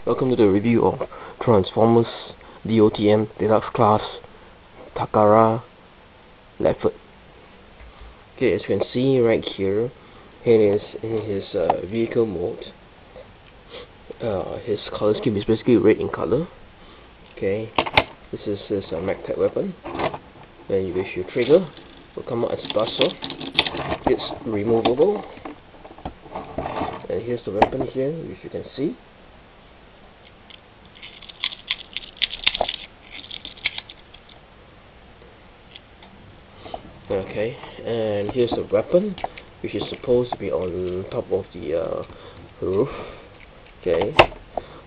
Welcome to the review of Transformers DOTM Deluxe Class Takara Leadfoot. Okay, as you can see right here, here is in his vehicle mode. His color scheme is basically red in color. Okay, this is his mag-type weapon. Then you issue trigger, will come out as buzzsaw. It's removable. And here's the weapon here, which you can see. Okay, and here's the weapon, which is supposed to be on top of the roof. Okay,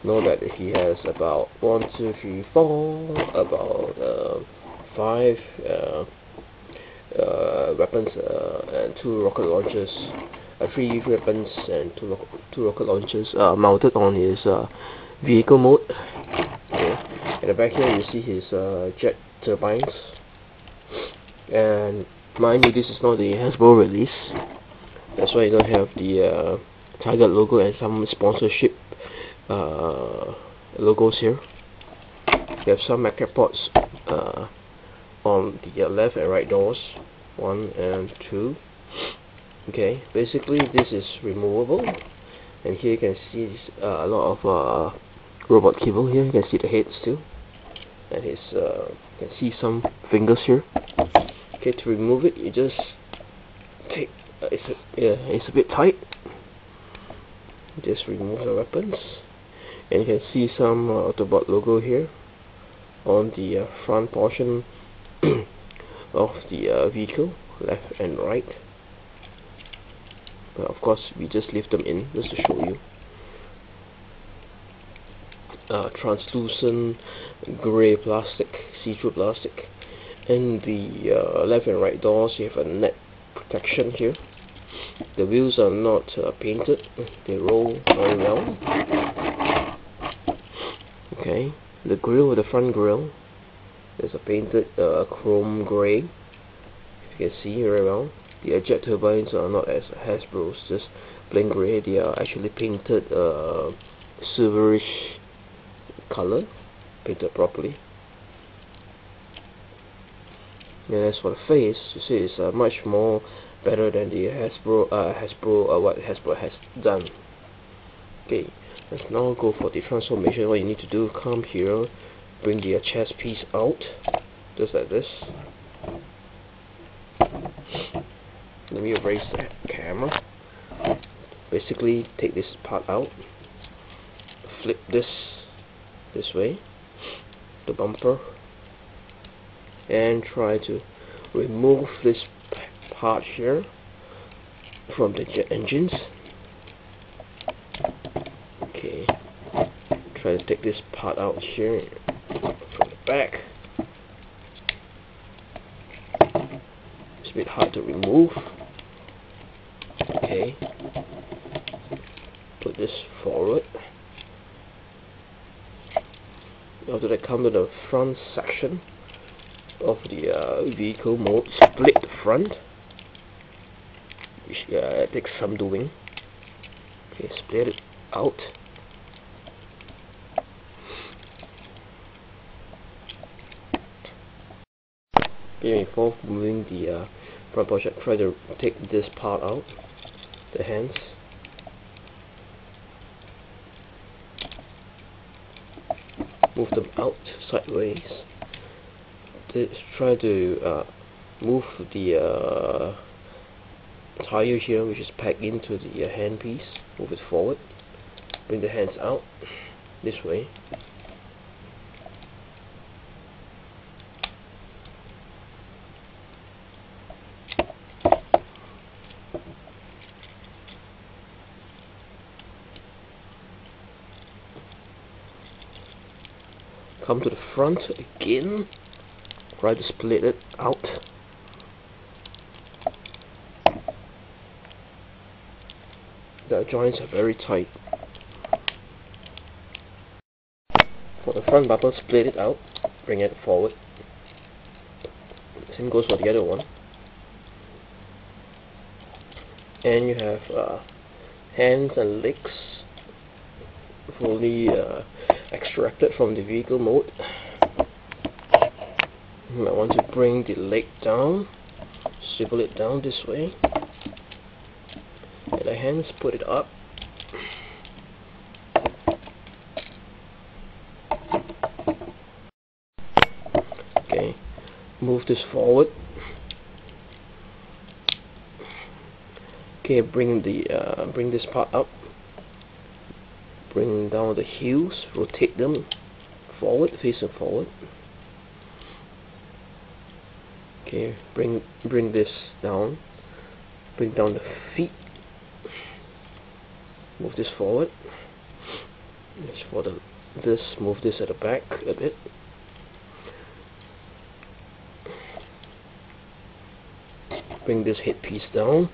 know that he has about 1, 2, 3, 4, about 5 weapons and 2 rocket launchers, 3 weapons and 2 rocket launchers mounted on his vehicle mode. Okay. At the back here you see his jet turbines. And mind you, this is not the Hasbro release. That's why you don't have the Target logo and some sponsorship logos here. You have some magnet ports on the left and right doors, 1 and 2. Okay, basically this is removable, and here you can see a lot of robot cable here. You can see the head still, and his you can see some fingers here. Okay, to remove it, you just take. It's a bit tight. Just remove the weapons, and you can see some Autobot logo here on the front portion of the vehicle, left and right. But of course, we just leave them in just to show you. Translucent grey plastic, see-through plastic. In the left and right doors, you have a net protection here. The wheels are not painted; they roll very well. Okay, the grille, the front grille, there's a painted chrome grey. If you can see very well. The jet turbines are not as Hasbro's, just plain grey. They are actually painted silverish color, painted properly. And as for the face, you see it's much more better than the what Hasbro has done. Okay, let's now go for the transformation. What you need to do, come here, bring the chest piece out, just like this. Let me erase the camera. Basically, take this part out, flip this way, the bumper, and try to remove this part here from the jet engines. Okay, try to take this part out here from the back. It's a bit hard to remove. Okay, put this forward. After that, come to the front section of the vehicle mode, split the front, which takes some doing. Okay, split it out. Okay, before moving the front portion, try to take this part out, the hands. Move them out sideways. Try to move the tire here, which is packed into the handpiece. Move it forward. Bring the hands out this way. Come to the front again. Try to split it out. The joints are very tight. For the front bumper, split it out, bring it forward. Same goes for the other one. And you have hands and legs fully extracted from the vehicle mode. You might want to bring the leg down, swivel it down this way, and the hands, put it up. Okay, move this forward. Okay, bring this part up. Bring down the heels, rotate them forward, face them forward. Okay, bring this down. Bring down the feet. Move this forward. Just for this, move this at the back a bit. Bring this headpiece down.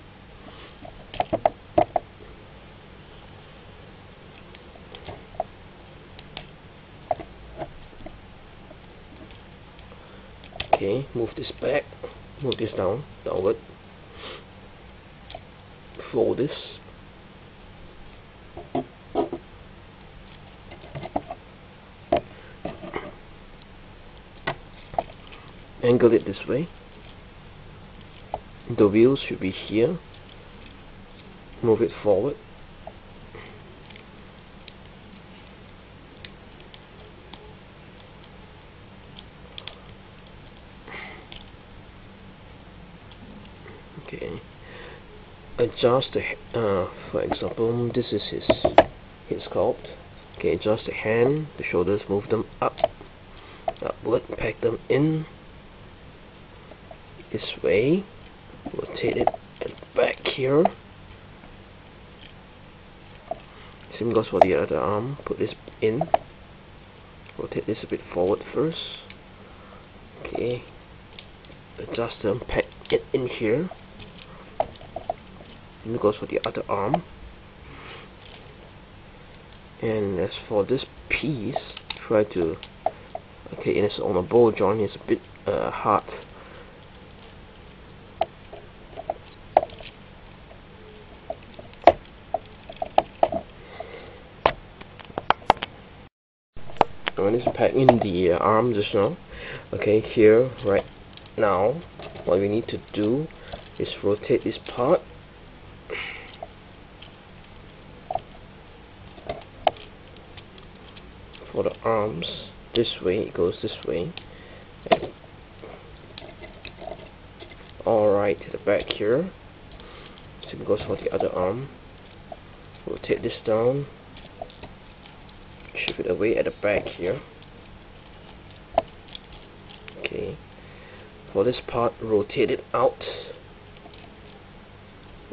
Okay, move this back, move this downward, fold this, angle it this way. The wheels should be here, move it forward. Okay, adjust the for example, this is his sculpt. Okay, adjust the hand, the shoulders, move them upward, pack them in this way, rotate it at the back here. Same goes for the other arm. Put this in, rotate this a bit forward first. Okay, adjust them, pack it in here. Same goes for the other arm. And as for this piece, try to, okay, it's on a ball joint, it's a bit hard. When it's packing in the arm just now, okay, here right now, what we need to do is rotate this part. For the arms, this way, it goes this way. Alright, to the back here. Same goes for the other arm. Rotate this down. Shift it away at the back here. Okay. For this part, rotate it out.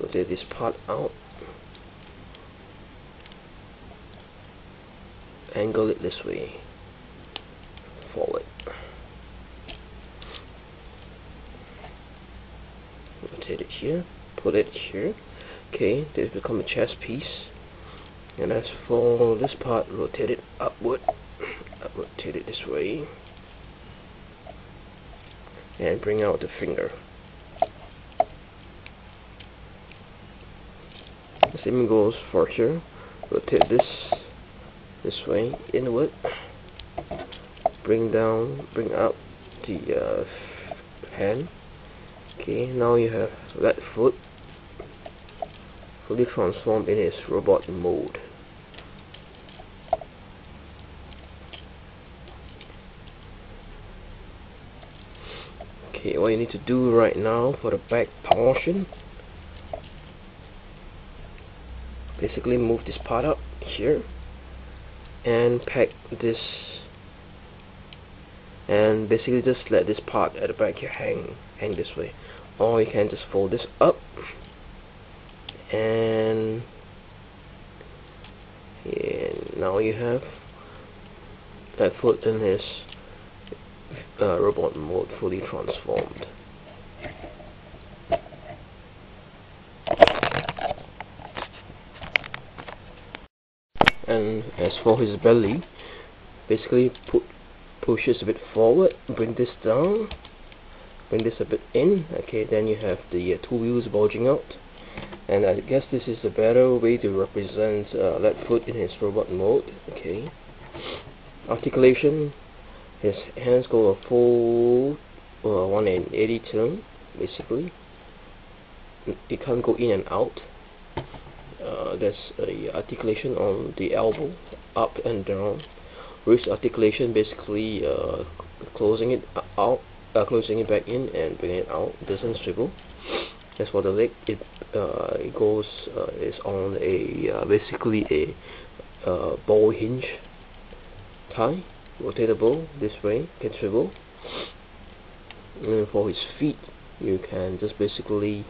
Rotate this part out. Angle it this way. Forward. Rotate it here. Put it here. Okay, this becomes a chest piece. And as for this part, rotate it upward. Rotate it this way. And bring out the finger. The same goes for here. Rotate this way, inward. Bring up the hand. Okay, now you have Leadfoot fully transformed in its robot mode. Okay, what you need to do right now for the back portion, basically move this part up here and pack this, and basically just let this part at the back here hang this way, or you can just fold this up and now you have Leadfoot in his robot mode fully transformed. And as for his belly, basically pushes a bit forward, bring this down, bring this a bit in. Okay, then you have the two wheels bulging out. And I guess this is a better way to represent Leadfoot in his robot mode. Okay. Articulation, his hands go a full 180 turn, basically. It can't go in and out. There's a articulation on the elbow, up and down. Wrist articulation, basically closing it out, closing it back in and bringing it out. It doesn't swivel. As for the leg, it goes is on a basically a ball hinge tie, rotatable this way, can swivel. And for his feet, you can just basically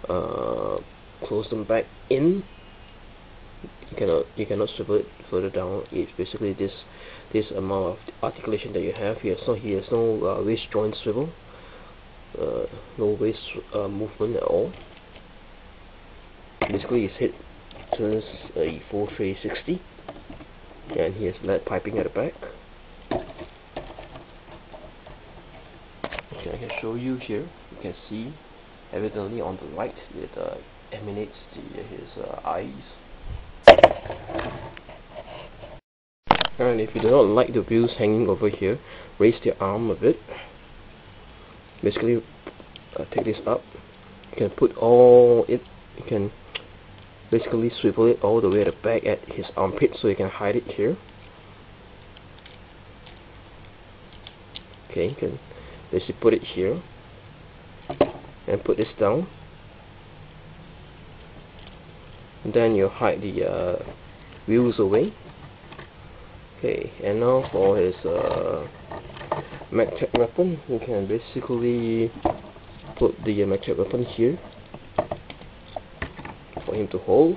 close them back in. You cannot swivel it further down. It's basically this amount of articulation that you have here. So he has no waist joint swivel, no waist movement at all. Basically, his head turns a full 360, and he has lead piping at the back. Okay, I can show you here. You can see evidently on the right it emanates his eyes. And if you do not like the views hanging over here, raise the arm a bit. Basically, take this up. You can put all it. You can basically swivel it all the way at the back at his armpit, so you can hide it here. Okay, you can basically put it here and put this down. And then you hide the wheels away. Okay, and now for his MagTech weapon, you can basically put the MagTech weapon here for him to hold.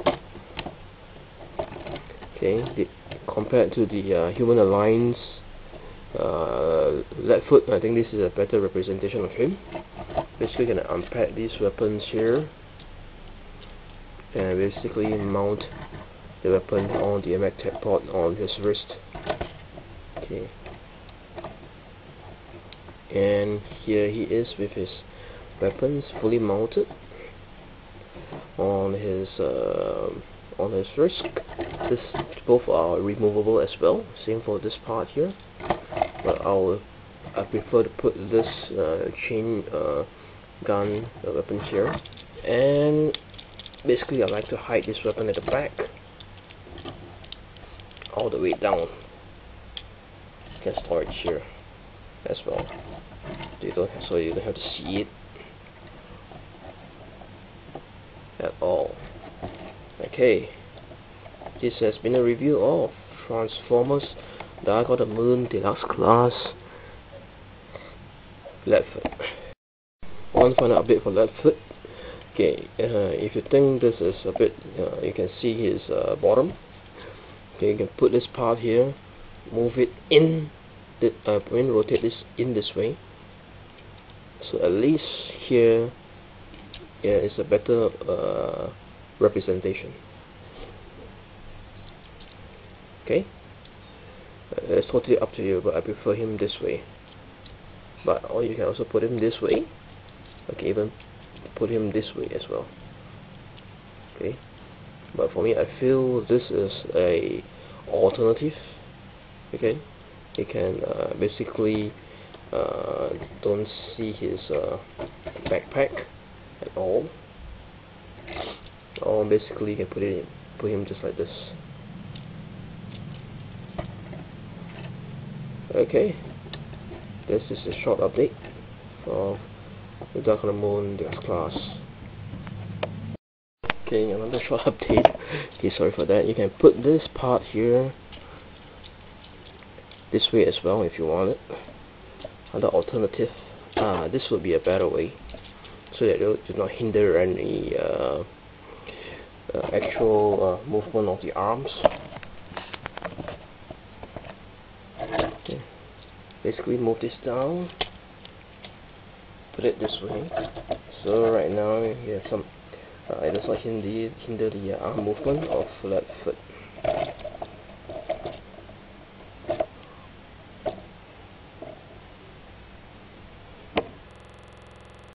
Okay, compared to the Human Alliance Leadfoot, I think this is a better representation of him. Basically, gonna unpack these weapons here and basically mount the weapon on the MagTech pod on his wrist. Okay, and here he is with his weapons fully mounted on his wrist. This both are removable as well. Same for this part here. But I prefer to put this chain gun weapon here, and basically I like to hide this weapon at the back, all the way down. You can store it here as well. So you don't have to see it at all. Okay, this has been a review of Transformers Dark of the Moon Deluxe Class Leadfoot. One final update for Leadfoot. Okay, if you think this is a bit, you can see his bottom. Okay, you can put this part here, move it in, rotate this in this way. So at least here, is a better representation. Okay, it's totally up to you, but I prefer him this way. Or you can also put him this way. Okay, even put him this way as well. Okay, but for me, I feel this is a alternative. Okay, you can basically don't see his backpack at all, or basically you can put him just like this. Okay, this is a short update for the Dark of the Moon Deluxe Class. Okay, another short update. Okay, sorry for that. You can put this part here this way as well if you want it. Other alternative, this would be a better way, so that it do not hinder any actual movement of the arms. Okay. Basically move this down, put it this way, so right now you have some it does not hinder the arm movement of Leadfoot.